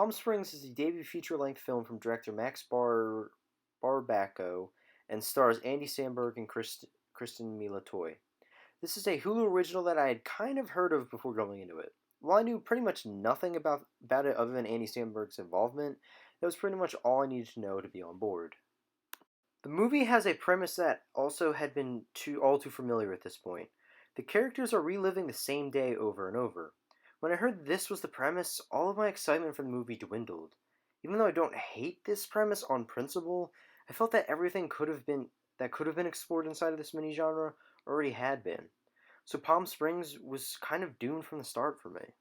Palm Springs is a debut feature-length film from director Barbacco and stars Andy Samberg and Kristen Milatoy. This is a Hulu original that I had kind of heard of before going into it. While I knew pretty much nothing about it other than Andy Samberg's involvement, that was pretty much all I needed to know to be on board. The movie has a premise that also had been all too familiar at this point. The characters are reliving the same day over and over. When I heard this was the premise, all of my excitement for the movie dwindled. Even though I don't hate this premise on principle, I felt that everything could have been explored inside of this mini genre already had been. So Palm Springs was kind of doomed from the start for me.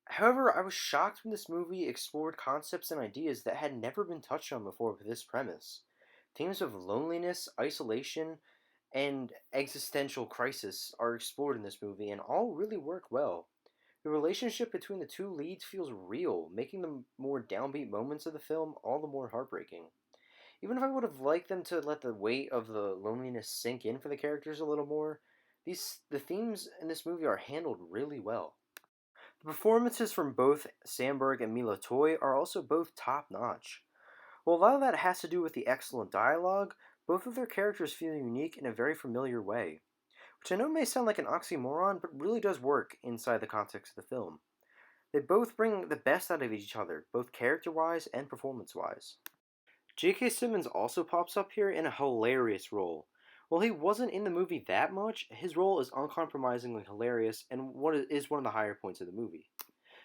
However, I was shocked when this movie explored concepts and ideas that had never been touched on before with this premise. Themes of loneliness, isolation, and existential crisis are explored in this movie and all really work well. The relationship between the two leads feels real, making the more downbeat moments of the film all the more heartbreaking. Even if I would have liked them to let the weight of the loneliness sink in for the characters a little more, the themes in this movie are handled really well. The performances from both Sandberg and Mila Toy are also both top notch. While a lot of that has to do with the excellent dialogue, both of their characters feel unique in a very familiar way, which I know may sound like an oxymoron, but really does work inside the context of the film. They both bring the best out of each other, both character-wise and performance-wise. J.K. Simmons also pops up here in a hilarious role. While he wasn't in the movie that much, his role is uncompromisingly hilarious and is one of the higher points of the movie.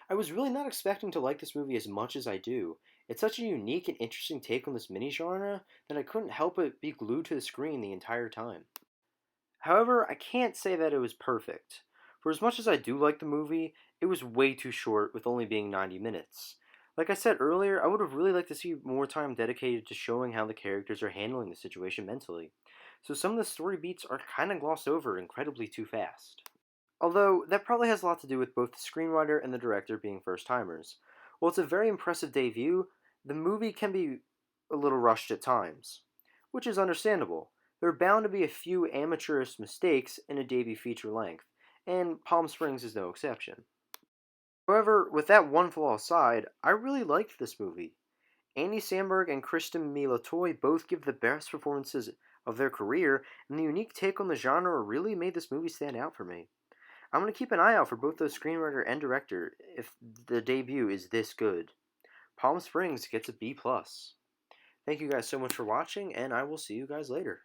I was really not expecting to like this movie as much as I do. It's such a unique and interesting take on this mini genre that I couldn't help but be glued to the screen the entire time. However, I can't say that it was perfect. For as much as I do like the movie, it was way too short with only being 90 minutes. Like I said earlier, I would have really liked to see more time dedicated to showing how the characters are handling the situation mentally. So some of the story beats are kind of glossed over incredibly too fast. Although, that probably has a lot to do with both the screenwriter and the director being first timers. While it's a very impressive debut, the movie can be a little rushed at times, which is understandable. There are bound to be a few amateurish mistakes in a debut feature length, and Palm Springs is no exception. However, with that one flaw aside, I really liked this movie. Andy Samberg and Kristen Milatoy both give the best performances of their career, and the unique take on the genre really made this movie stand out for me. I'm going to keep an eye out for both the screenwriter and director if the debut is this good. Palm Springs gets a B+. Thank you guys so much for watching, and I will see you guys later.